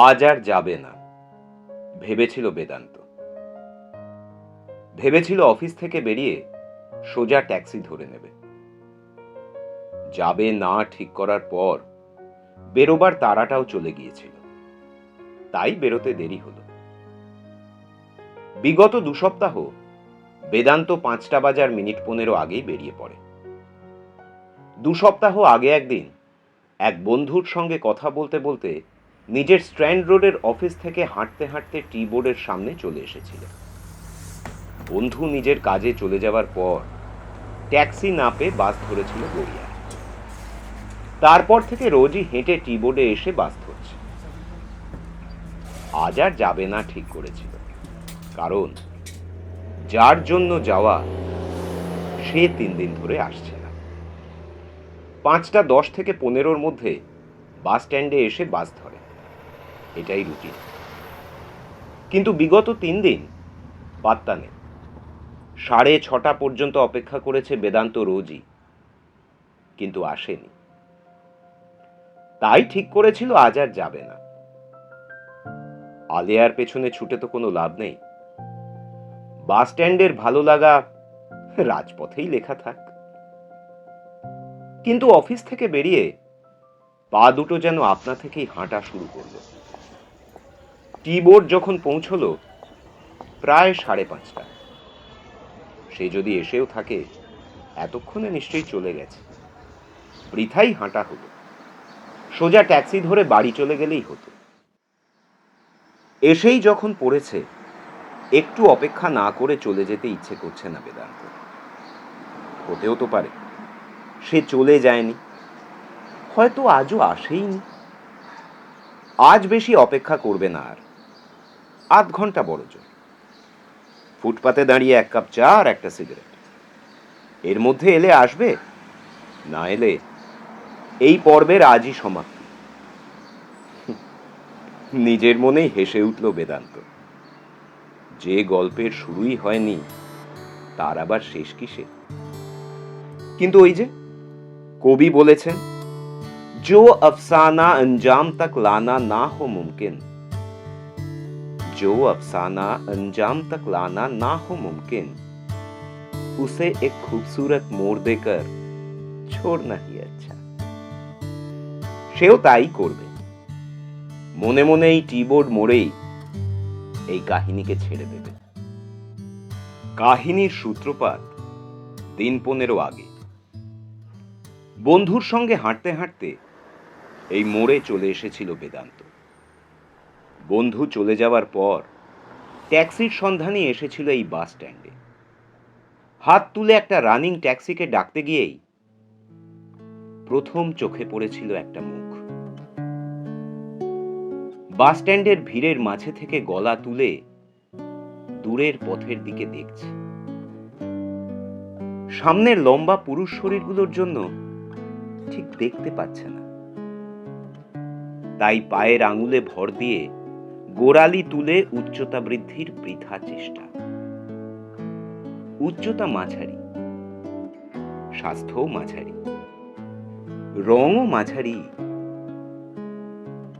আজ আর যাবে না ভেবেছিল বেদান্ত। ভেবেছিল অফিস থেকে বেরিয়ে সোজা ট্যাক্সি ধরে নেবে। যাবে না ঠিক করার পর বেরোবার তাড়াটাও চলে গিয়েছিল, তাই বেরোতে দেরি হলো। বিগত 2 সপ্তাহ বেদান্ত 5টা বাজার মিনিট 15 আগেই বেরিয়ে পড়ে। 2 সপ্তাহ আগে একদিন এক বন্ধুর সঙ্গে কথা বলতে বলতে নিজের স্ট্র্যান্ড রোডের অফিস থেকে হাঁটতে হাঁটতে টি বোর্ডের সামনে চলে এসেছিল। বন্ধু নিজের কাজে চলে যাওয়ার পর ট্যাক্সি না পেয়ে বাস ধরেছিল গড়িয়া। তারপর থেকে রোজই হেঁটে টি বোর্ডে এসে বাস ধরছে। আজ আর যাবে না ঠিক করেছিল, কারণ যার জন্য যাওয়া সে 3 দিন ধরে আসছে না। 5টা 10 থেকে 15-র মধ্যে বাস স্ট্যান্ডে এসে বাস ধরে, এটাই রুটিন। কিন্তু বিগত 3 দিন পাত্তা নেই। 6:30 পর্যন্ত অপেক্ষা করেছে বেদান্ত রোজই, কিন্তু আসেনি। তাই ঠিক করেছিল আজ আর যাবে না। আলেয়ার পেছনে ছুটে তো কোনো লাভ নেই। বাস স্ট্যান্ডের ভালো লাগা রাজপথেই লেখা থাক। কিন্তু অফিস থেকে বেরিয়ে পা দুটো যেন আপনা থেকেই হাঁটা শুরু করলো। টি বোর্ড যখন পৌঁছলো প্রায় 5:30। সে যদি এসেও থাকে এতক্ষণে নিশ্চয়ই চলে গেছে। বৃথাই হাঁটা হলো। সোজা ট্যাক্সি ধরে বাড়ি চলে গেলেই হতো। এসেই যখন পড়েছে, একটু অপেক্ষা না করে চলে যেতে ইচ্ছে করছে না বেদান্ত। হতেও তো পারে সে চলে যায়নি, হয়তো আজও আসেইনি। আজ বেশি অপেক্ষা করবে না আর। আধ ঘন্টা বড় জোর। ফুটপাতে দাঁড়িয়ে 1 কাপ চা আর একটা সিগারেট। এর মধ্যে এলে আসবে, না এলে এই পর্বের আজই সমাপ্তি। নিজের মনেই হেসে উঠল বেদান্ত। যে গল্পের শুরুই হয়নি তার আবার শেষ কিসে? কিন্তু ওই যে কবি বলেছেন, जो अफसाना अंजाम तक लाना ना हो मुमकिन, जो अफसाना अंजाम तक लाना ना हो मुमकिन, उसे एक खूबसूरत मोड़ देकर छोड़ना ही अच्छा। সেও তাই করবে। মনে মনে এই টিবোর্ড মোড়েই এই কাহিনীকে ছেড়ে দেবে। কাহিনীর সূত্রপাত দিন 15 আগে। বন্ধুর সঙ্গে হাঁটতে হাঁটতে এই মোড়ে চলে এসেছিল বেদান্ত। বন্ধু চলে যাওয়ার পর ট্যাক্সির সন্ধানে এসেছিল এই বাস স্ট্যান্ডে। হাত তুলে একটা রানিং ট্যাক্সিকে ডাকতে গিয়েই প্রথম চোখে পড়েছিল একটা মুখ। বাস স্ট্যান্ডের ভিড়ের মাঝে থেকে গলা তুলে দূরের পথের দিকে দেখছে। সামনের লম্বা পুরুষ শরীরগুলোর জন্য ঠিক দেখতে পাচ্ছে না, তাই পায়ের আঙুলে ভর দিয়ে গোড়ালি তুলে উচ্চতা বৃদ্ধির বৃথা চেষ্টা। উচ্চতা মাঝারি, স্বাস্থ্যও মাঝারি, রঙও মাঝারি,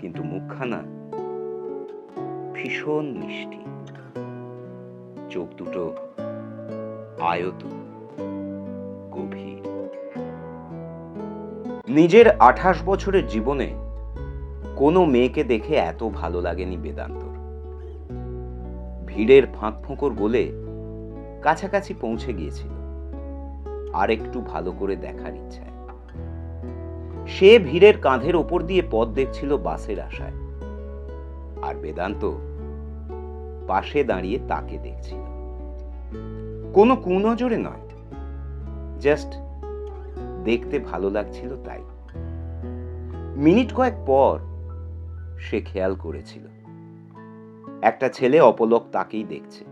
কিন্তু মুখখানা ভীষণ মিষ্টি। চোখ দুটো আয়ত, গভীর। নিজের 28 বছরের জীবনে কোনো মেয়েকে দেখে এত ভালো লাগেনি বেদান্তর। ভিড়ের ফাঁক ফোঁকর গলে কাছাকাছি পৌঁছে গিয়েছিল আর একটু ভালো করে দেখার ইচ্ছায়। সে ভিড়ের কাঁধের ওপর দিয়ে পথ দেখছিল বাসের আশায়, আর বেদান্ত পাশে দাঁড়িয়ে তাকে দেখছিল। কোনো কুনজরে নয়, জাস্ট দেখতে ভালো লাগছিল তাই। মিনিট কয়েক পর সে খেয়াল করেছিল একটা ছেলে অপলক তাকেই দেখছে।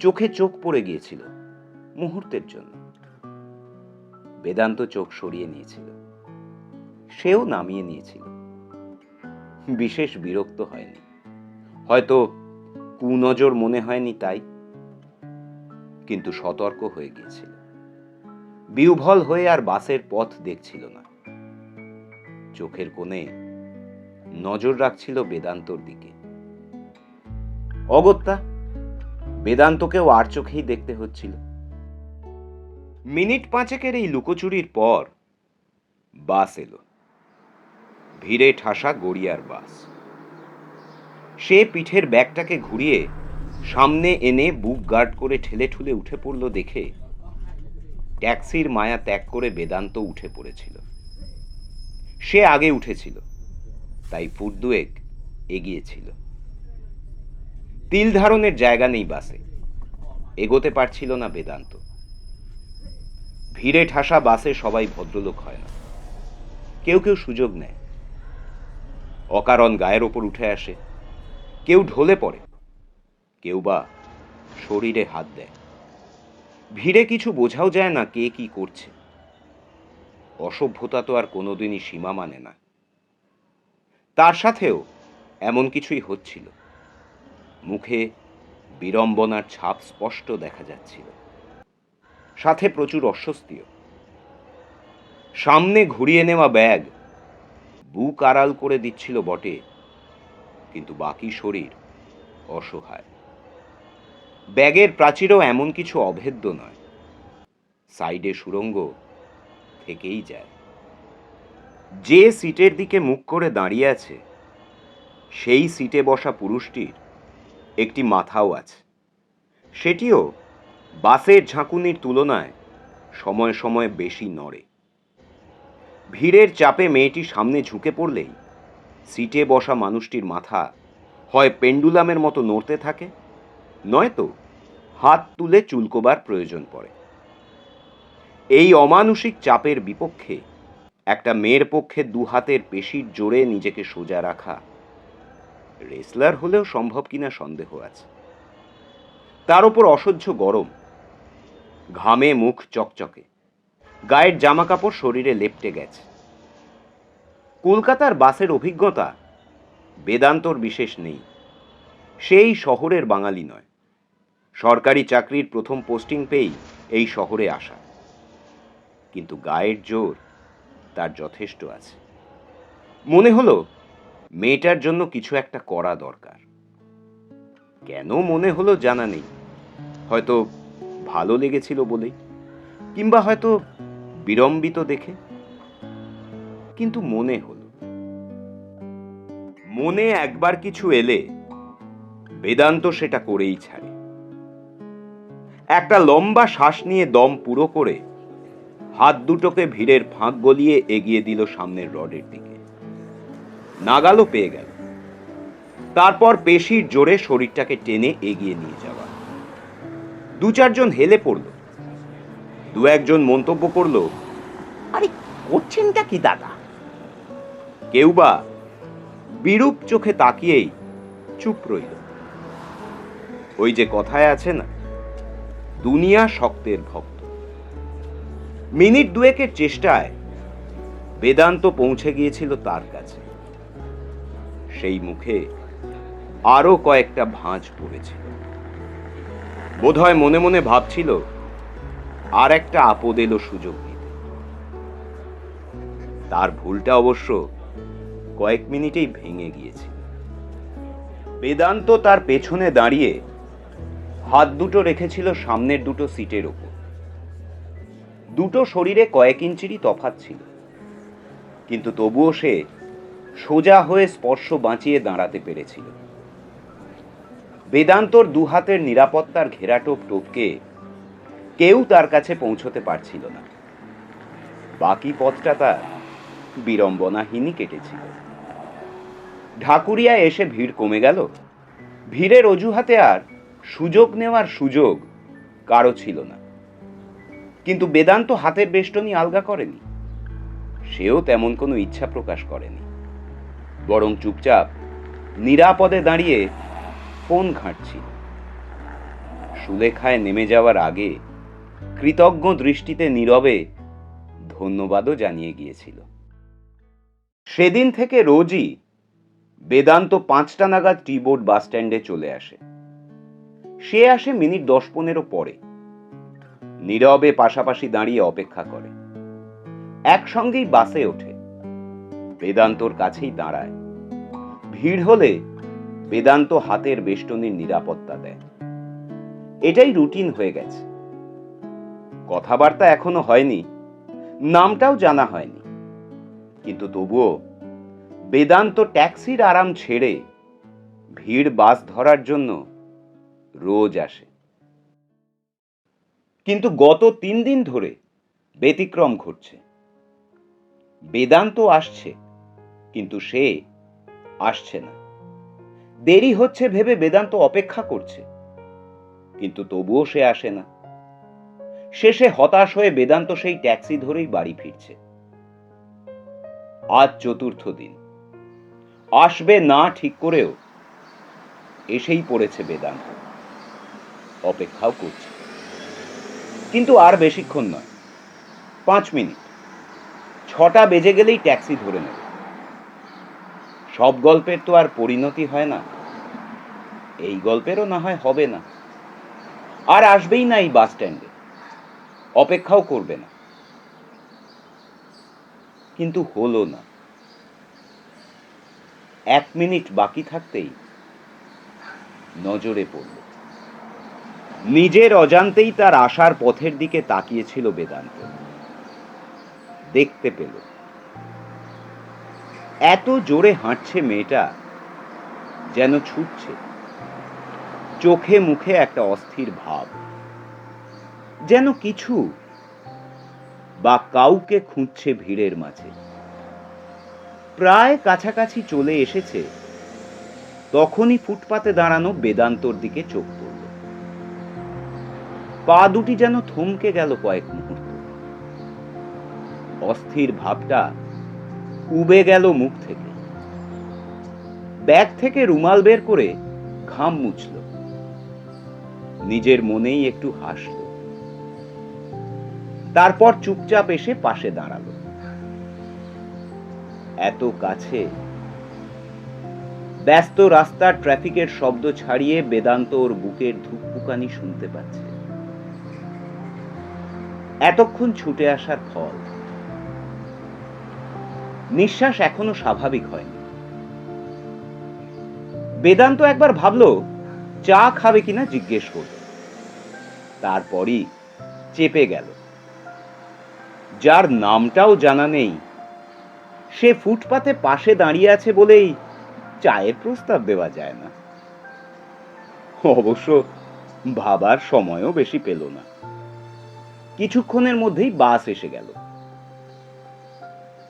চোখে চোখ পড়ে গিয়েছিল মুহূর্তের জন্য। বেদান্ত চোখ সরিয়ে নিয়েছিল, সেও নামিয়ে নিয়েছিল। বিশেষ বিরক্ত হয়নি, হয়তো কুনজর মনে হয়নি তাই, কিন্তু সতর্ক হয়ে গিয়েছিল। বিহ্বল হয়ে আর বাসের পথ দেখছিল না। চোখের কোণে নজর রাখছিল বেদান্তর দিকে। অগত্যা বেদান্তকেও আর চোখেই দেখতে হচ্ছিল। মিনিট 5 এই লুকোচুরির পর বাস এলো, ভিড়ে ঠাসা গড়িয়ার বাস। সে পিঠের ব্যাগটাকে ঘুরিয়ে সামনে এনে বুক গার্ড করে ঠেলে ঠুলে উঠে পড়ল দেখে ট্যাক্সির মায়া ত্যাগ করে বেদান্ত উঠে পড়েছিল। সে আগে উঠেছিল, তাই ফুট 2 এগিয়েছিল। তিল ধারণের জায়গা নেই বাসে, এগোতে পারছিল না বেদান্ত। ভিড়ে ঠাসা বাসে সবাই ভদ্রলোক হয় না, কেউ কেউ সুযোগ নেয়, অকারণ গায়ের ওপর উঠে আসে, কেউ ঢলে পড়ে, কেউ বা শরীরে হাত দেয়। ভিড়ে কিছু বোঝাও যায় না কে কি করছে। অসভ্যতা তো আর কোনোদিনই সীমা মানে না। তার সাথেও এমন কিছুই হচ্ছিল। মুখে বিড়ম্বনার ছাপ স্পষ্ট দেখা যাচ্ছিল, সাথে প্রচুর অস্বস্তিও। সামনে ঘুরিয়ে নেওয়া ব্যাগ বুক আড়াল করে দিচ্ছিল বটে, কিন্তু বাকি শরীর অসহায়। ব্যাগের প্রাচীরও এমন কিছু অভেদ্য নয়, সাইডে সুড়ঙ্গ থেকেই যায়। যে সিটের দিকে মুখ করে দাঁড়িয়ে আছে সেই সিটে বসা পুরুষটির একটি মাথাও আছে, সেটিও বাসের ঝাঁকুনির তুলনায় সময় সময় বেশি নড়ে। ভিড়ের চাপে মেয়েটি সামনে ঝুঁকে পড়লেই সিটে বসা মানুষটির মাথা হয় পেন্ডুলামের মতো নড়তে থাকে, নয়তো হাত তুলে চুলকোবার প্রয়োজন পড়ে। এই অমানুষিক চাপের বিপক্ষে একটা মেয়ের পক্ষে 2 হাতের পেশির জোরে নিজেকে সোজা রাখা রেসলার হলেও সম্ভব কিনা সন্দেহ আছে। তার উপর অসহ্য গরম, ঘামে মুখ চকচকে, গায়ের জামা কাপড় শরীরে লেপ্টে গেছে। কলকাতার বাসের অভিজ্ঞতা বেদান্তর বিশেষ নেই। সেই শহরের বাঙালি নয়, সরকারি চাকরির প্রথম পোস্টিং পেয়েই এই শহরে আসা। কিন্তু গায়ের জোর তার যথেষ্ট আছে। মনে হলো মেয়েটার জন্য কিছু একটা করা দরকার। কেন মনে হলো জানা নেই, হয়তো ভালো লেগেছিল বলেই, কিংবা হয়তো বিড়ম্বিত দেখে, কিন্তু মনে হলো। মনে একবার কিছু এলে বেদান্ত সেটা করেই ছাড়ে। একটা লম্বা শ্বাস নিয়ে দম পুরো করে হাত দুটোকে ভিড়ের ফাঁক গলিয়ে এগিয়ে দিল সামনের রডের দিকে। নাগালও পেয়ে গেল। তারপর পেশির জোরে শরীরটাকে টেনে এগিয়ে নিয়ে যাওয়া। 2-4 জন হেলে পড়ল। 2-1 জন মন্তব্য করল, আরে করছেনটা কি দাদা? কেউ বা বিরূপ চোখে তাকিয়েই চুপ রইল। ওই যে কথায় আছে না, দুনিয়া শক্তের ভক্ত। মিনিট 2 চেষ্টায় বেদান্ত পৌঁছে গিয়েছিল তার কাছে। সেই মুখে আরো কয়েকটা ভাঁজ পড়েছিল। বোধহয় মনে মনে ভাবছিল আর একটা আপদ এলো সুযোগ নিতে। তার ভুলটা অবশ্য কয়েক মিনিটেই ভেঙে গিয়েছিল। বেদান্ত তার পেছনে দাঁড়িয়ে হাত দুটো রেখেছিল সামনের দুটো সিটের ওপর। দুটো শরীরে কয়েক ইঞ্চিরই তফাৎ ছিল, কিন্তু তবুও সে সোজা হয়ে স্পর্শ বাঁচিয়ে দাঁড়াতে পেরেছিল। বেদান্তর 2 হাতের নিরাপত্তার ঘেরাটোপ টপকে কেউ তার কাছে পৌঁছতে পারছিল না। বাকি পথটা তার বিড়ম্বনাহীনই কেটেছিল। ঢাকুরিয়া এসে ভিড় কমে গেল। ভিড়ের অজুহাতে আর সুযোগ নেওয়ার সুযোগ কারো ছিল না। কিন্তু বেদান্ত হাতের বেষ্টনী আলগা করেনি। সেও তেমন কোনো ইচ্ছা প্রকাশ করেনি, বরং চুপচাপ নিরাপদে দাঁড়িয়ে ফোন ঘাঁটছিল। সুলেখায় নেমে যাওয়ার আগে কৃতজ্ঞ দৃষ্টিতে নীরবে ধন্যবাদও জানিয়ে গিয়েছিল। সেদিন থেকে রোজই বেদান্ত 5টা নাগাদ টি-বোর্ড বাস স্ট্যান্ডে চলে আসে। সে আসে মিনিট 10-15 পরে। নীরবে পাশাপাশি দাঁড়িয়ে অপেক্ষা করে। একসঙ্গেই বাসে ওঠে, বেদান্তর কাছেই দাঁড়ায়। ভিড় হলে বেদান্ত হাতের বেষ্টনীর নিরাপত্তা দেয়। এটাই রুটিন হয়ে গেছে। কথাবার্তা এখনো হয়নি, নামটাও জানা হয়নি, কিন্তু তবুও বেদান্ত ট্যাক্সির আরাম ছেড়ে ভিড় বাস ধরার জন্য রোজ আসে। কিন্তু গত 3 দিন ধরে ব্যতিক্রম ঘটছে। বেদান্ত আসছে, কিন্তু সে আসছে না। দেরি হচ্ছে ভেবে বেদান্ত অপেক্ষা করছে, কিন্তু তবুও সে আসে না। শেষে হতাশ হয়ে বেদান্ত সেই ট্যাক্সি ধরেই বাড়ি ফিরছে। আজ 4র্থ দিন। আসবে না ঠিক করেও এসেই পড়েছে বেদান্ত। অপেক্ষাও করছে, কিন্তু আর বেশিক্ষণ নয়, 5 মিনিট। 6টা বেজে গেলেই ট্যাক্সি ধরে নেবে। সব গল্পের তো আর পরিণতি হয় না, এই গল্পেরও না হয় হবে না। আর আসবেই না এই বাস স্ট্যান্ডে, অপেক্ষাও করবে না। কিন্তু হলো না। 1 মিনিট বাকি থাকতেই নজরে পড়ল। নিজের অজান্তেই তার আসার পথের দিকে তাকিয়েছিল বেদান্ত। দেখতে পেল এত জোরে হাঁটছে মেয়েটা, যেন ছুটছে। চোখে মুখে একটা অস্থির ভাব, যেন কিছু বা কাউকে খুঁজছে ভিড়ের মাঝে। প্রায় কাছাকাছি চলে এসেছে, তখনই ফুটপাতে দাঁড়ানো বেদান্তর দিকে চোখ পড়ল। পা দুটি যেন থমকে গেল কয়েক মুহূর্ত। অস্থির ভাবটা উবে গেল মুখ থেকে। ব্যাগ থেকে রুমাল বের করে ঘাম মুছল। নিজের মনেই একটু হাসল। তারপর চুপচাপ এসে পাশে দাঁড়ালো। এত কাছে, ব্যস্ত রাস্তার ট্রাফিকের শব্দ ছাড়িয়ে বেদান্ত ওর বুকের ধুকপুকানি শুনতে পাচ্ছে। এতক্ষণ ছুটে আসার ফল। নিঃশ্বাস এখনো স্বাভাবিক হয়নি। বেদান্ত একবার ভাবলো চা খাবে কিনা জিজ্ঞেস করবে, তারপরই চেপে গেল। যার নামটাও জানা নেই, সে ফুটপাতে পাশে দাঁড়িয়ে আছে বলেই চায়ের প্রস্তাব দেওয়া যায় না। অবশ্য ভাবার সময়ও বেশি পেল না। কিছুক্ষণের মধ্যেই বাস এসে গেল।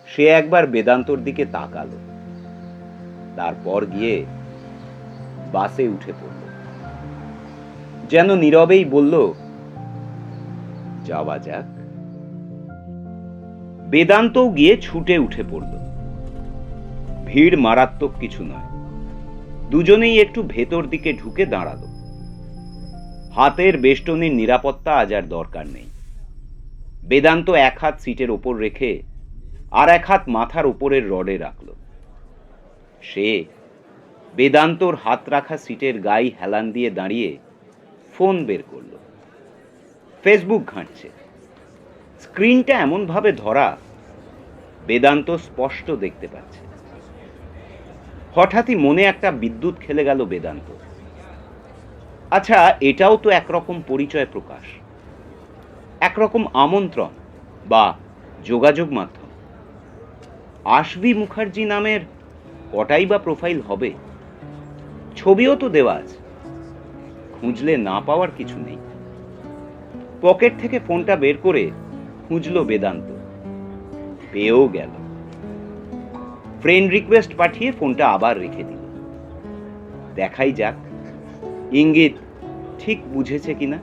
সে একবার বেদান্তর দিকে তাকালো, তারপর গিয়ে বাসে উঠে পড়ল। যেন নীরবেই বলল, যাওয়া যাক। বেদান্তও গিয়ে ছুটে উঠে পড়ল। ভিড় মারাত্মক কিছু নয়। দুজনেই একটু ভেতর দিকে ঢুকে দাঁড়ালো। হাতের বেষ্টনীর নিরাপত্তা আজ আর দরকার নেই। বেদান্ত এক হাত সিটের ওপর রেখে আর এক হাত মাথার উপরের রডে রাখল। সে বেদান্তর হাত রাখা সিটের গায়ে হেলান দিয়ে দাঁড়িয়ে ফোন বের করল। ফেসবুক ঘাঁটছে। স্ক্রিনটা এমন ভাবে ধরা, বেদান্ত স্পষ্ট দেখতে পাচ্ছে। হঠাৎই মনে একটা বিদ্যুৎ খেলে গেল বেদান্ত। আচ্ছা, এটাও তো একরকম পরিচয় প্রকাশ, একরকম আমন্ত্রণ বা যোগাযোগ মাধ্যম। আশভি মুখার্জি নামের কটাই বা প্রোফাইল হবে? ছবিও তো দেওয়া আছে, খুঁজলে না পাওয়ার কিছু নেই। পকেট থেকে ফোনটা বের করে খুঁজল বেদান্ত, পেয়েও গেল। ফ্রেন্ড রিকোয়েস্ট পাঠিয়ে ফোনটা আবার রেখে দিল। দেখাই যাক ইঙ্গিত ঠিক বুঝেছে কিনা।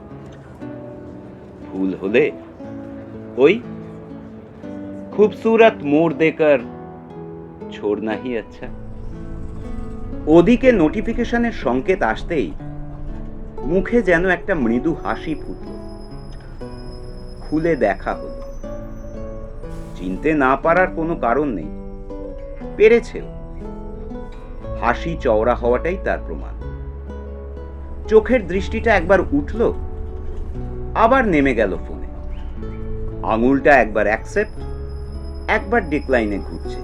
ভুল হলে ওই খুবসুরত মোড় দেকর ছোড়না হি আচ্ছা। ওদিকে নোটিফিকেশনের সংকেত আসতেই মুখে যেন একটা মৃদু হাসি ফুটল। খুলে দেখা হলো। চিনতে না পারার কোনো কারণ নেই, পেরেছেও। হাসি চওড়া হওয়াটাই তার প্রমাণ। চোখের দৃষ্টিটা একবার উঠল, আবার নেমে গেল ফোনে। আঙুলটা একবার অ্যাকসেপ্ট, একবার ডিক্লাইনে ঘুরছে।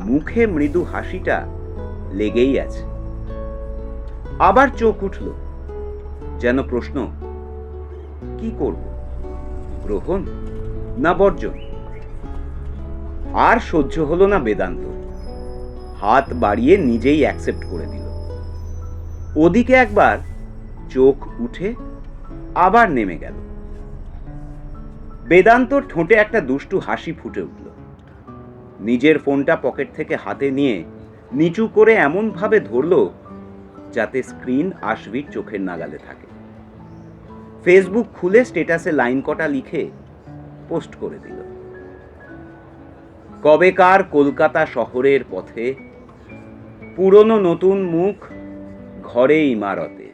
মুখে মৃদু হাসিটা লেগেই আছে। আবার চোখ উঠল, যেন প্রশ্ন, কি করব, গ্রহণ না বর্জন? আর সহ্য হলো না বেদান্ত, হাত বাড়িয়ে নিজেই অ্যাকসেপ্ট করে দিল। ওদিকে একবার চোখ উঠে আবার নেমে গেল। বেদান্তর ঠোঁটে একটা দুষ্টু হাসি ফুটে উঠল। নিজের ফোনটা পকেট থেকে হাতে নিয়ে নিচু করে এমন ভাবে ধরল যাতে স্ক্রিন আশবির চোখের নাগালে থাকে। ফেসবুক খুলে স্ট্যাটাসে লাইন কটা লিখে পোস্ট করে দিল। কবেকার কলকাতা শহরের পথে পুরনো নতুন মুখ ঘরে ইমারতে,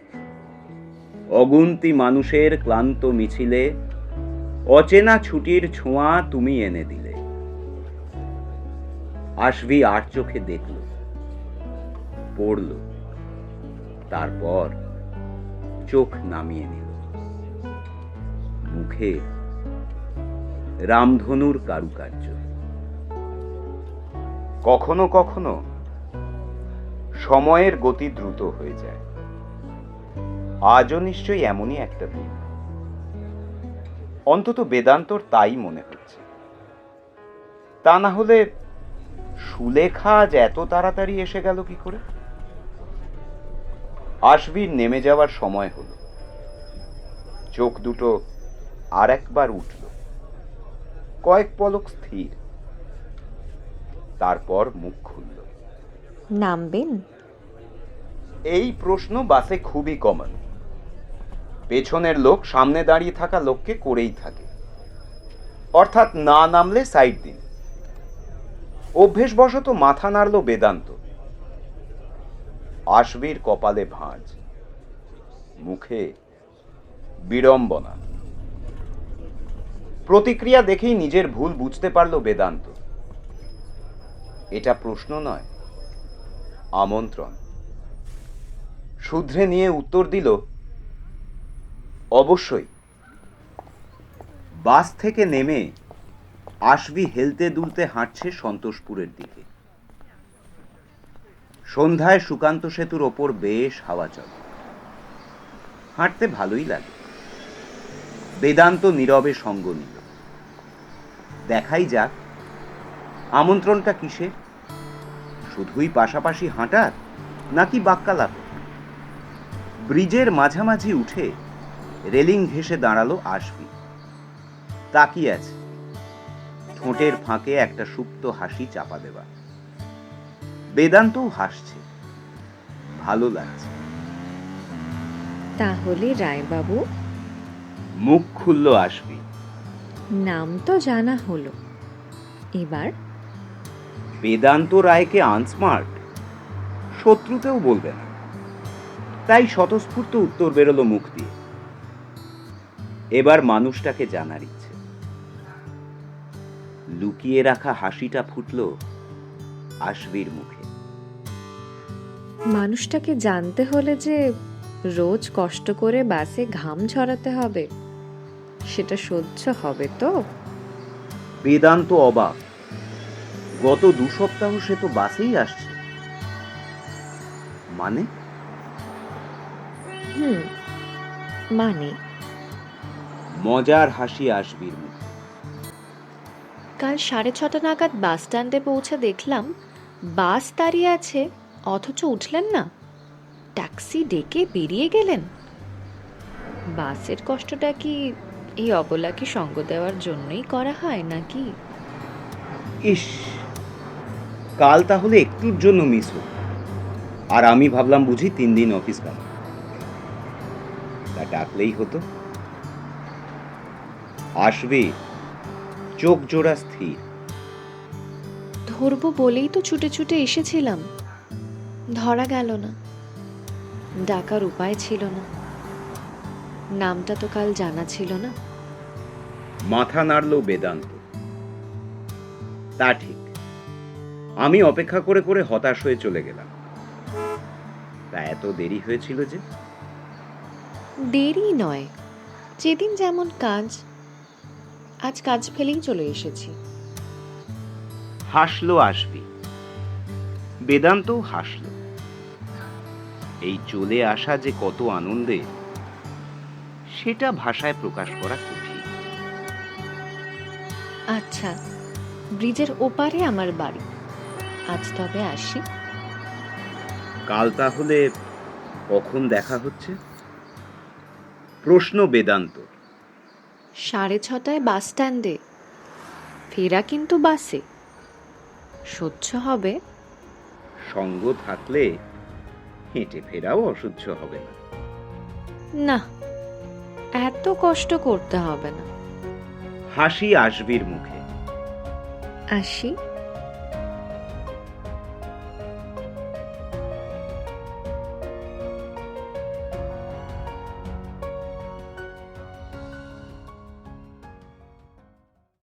অগুন্তি মানুষের ক্লান্ত মিছিলে অচেনা ছুটির ছোঁয়া তুমি এনে দিলে। আশভি আর চোখে দেখল, পড়ল, তারপর চোখ নামিয়ে নিল। মুখে রামধনুর কারুকার্য। কখনো কখনো সময়ের গতি দ্রুত হয়ে যায়। আজও নিশ্চয়ই এমনই একটা দিন। অন্তত বেদান্তর তাই মনে হচ্ছে। তা না হলে সুলেখা আজ এত তাড়াতাড়ি এসে গেল কি করে? আশবির নেমে যাওয়ার সময় হলো। চোখ দুটো আর একবার উঠল, কয়েক পলক স্থির, তারপর মুখ খুলল। নামবেন? এই প্রশ্ন বাসে খুবই কমন। পেছনের লোক সামনে দাঁড়িয়ে থাকা লোককে করেই থাকে, অর্থাৎ না নামলে সাইড দিন। অভ্যেসবশত মাথা নাড়ল বেদান্ত। আশবির কপালে ভাঁজ, মুখে বিড়ম্বনা। প্রতিক্রিয়া দেখেই নিজের ভুল বুঝতে পারল বেদান্ত। এটা প্রশ্ন নয়, আমন্ত্রণ। শুধরে নিয়ে উত্তর দিল, অবশ্যই। বাস থেকে নেমে আশবি হেলতে দুলতে হাঁটছে সন্তোষপুরের দিকে। সন্ধ্যায় সুকান্ত সেতুর ওপর বেশ হাওয়া চলে। হাঁটতে ভালোই লাগে। বেদান্ত নীরবে সঙ্গ নিল। দেখাই যাক আমন্ত্রণটা কিসে, শুধুই পাশাপাশি হাঁটার নাকি বাক্যালাপে। ব্রিজের মাঝামাঝি উঠে রেলিং ঘেঁষে দাঁড়ালো আশবি। তাকিয়ে আছে, ঠোঁটের ফাঁকে একটা সুপ্ত হাসি চাপা দেওয়া। বেদান্তও হাসছে, ভালো লাগছে। তাহলে রায়বাবু? মুখ খুলল আশবি। নাম তো জানা হলো, এবার? বেদান্ত রায়কে আনস্মার্ট শত্রুতেও বলবে না, তাই স্বতঃস্ফূর্ত উত্তর বেরোলো মুখ দিয়ে। এবার মানুষটাকে জানার ইচ্ছে। লুকিয়ে রাখা হাসিটা ফুটল আশবির মুখে। মানুষটাকে জানতে হলে যে রোজ কষ্ট করে বাসে ঘাম ঝরাতে হবে, সেটা সহ্য হবে তো? বেদান্ত অবাক। গত 2 সপ্তাহ সে তো বাসেই আসছে। মানে? মানে মজার হাসি আশবির মুখে। কাল 6:30 নাগাদ বাস স্ট্যান্ডে পৌঁছে দেখলাম বাস দাঁড়িয়ে আছে, অথচ উঠলেন না। ট্যাক্সি ডেকে বেরিয়ে গেলেন। বাসের কষ্টটা কি এই অবলাকে সঙ্গ দেওয়ার জন্যই করা হয় নাকি? ইস, কাল তাহলে একটুর জন্য মিস হোক। আর আমি ভাবলাম বুঝি 3 দিন অফিস কাম। তা ডাকলেই হতো। আশবি চোখ জোড়া স্থির। ধরবো বলেই তো ছুটে ছুটে এসেছিলাম, ধরা গেল না। ডাকার উপায় ছিল না, নামটা তো কাল জানা ছিল না। মাথা নাড়ল বেদান্ত। তা ঠিক, আমি অপেক্ষা করে করে হতাশ হয়ে চলে গেলাম। তা এত দেরি হয়েছিল যে? দেরি নয়, যেদিন যেমন কাজ, আজ কাজ ফেলেই চলে এসেছি। হাসলো আশবি। বেদান্তও হাসল। এই চলে আসা যে কত আনন্দে, সেটা ভাষায় প্রকাশ করা কঠিন। আচ্ছা, ব্রিজের ওপারে আমার বাড়ি। আজ তবে আসি। কাল তাহলে কখন দেখা হচ্ছে? প্রশ্ন বেদান্ত। 6:30 বাস স্ট্যান্ডে, ফেরা কিন্তু বাসে। সহ্য হবে? সঙ্গ থাকলে হেঁটে ফেরাও অসহ্য হবে না। না, এত কষ্ট করতে হবে না। হাসি আসবির মুখে। আসি।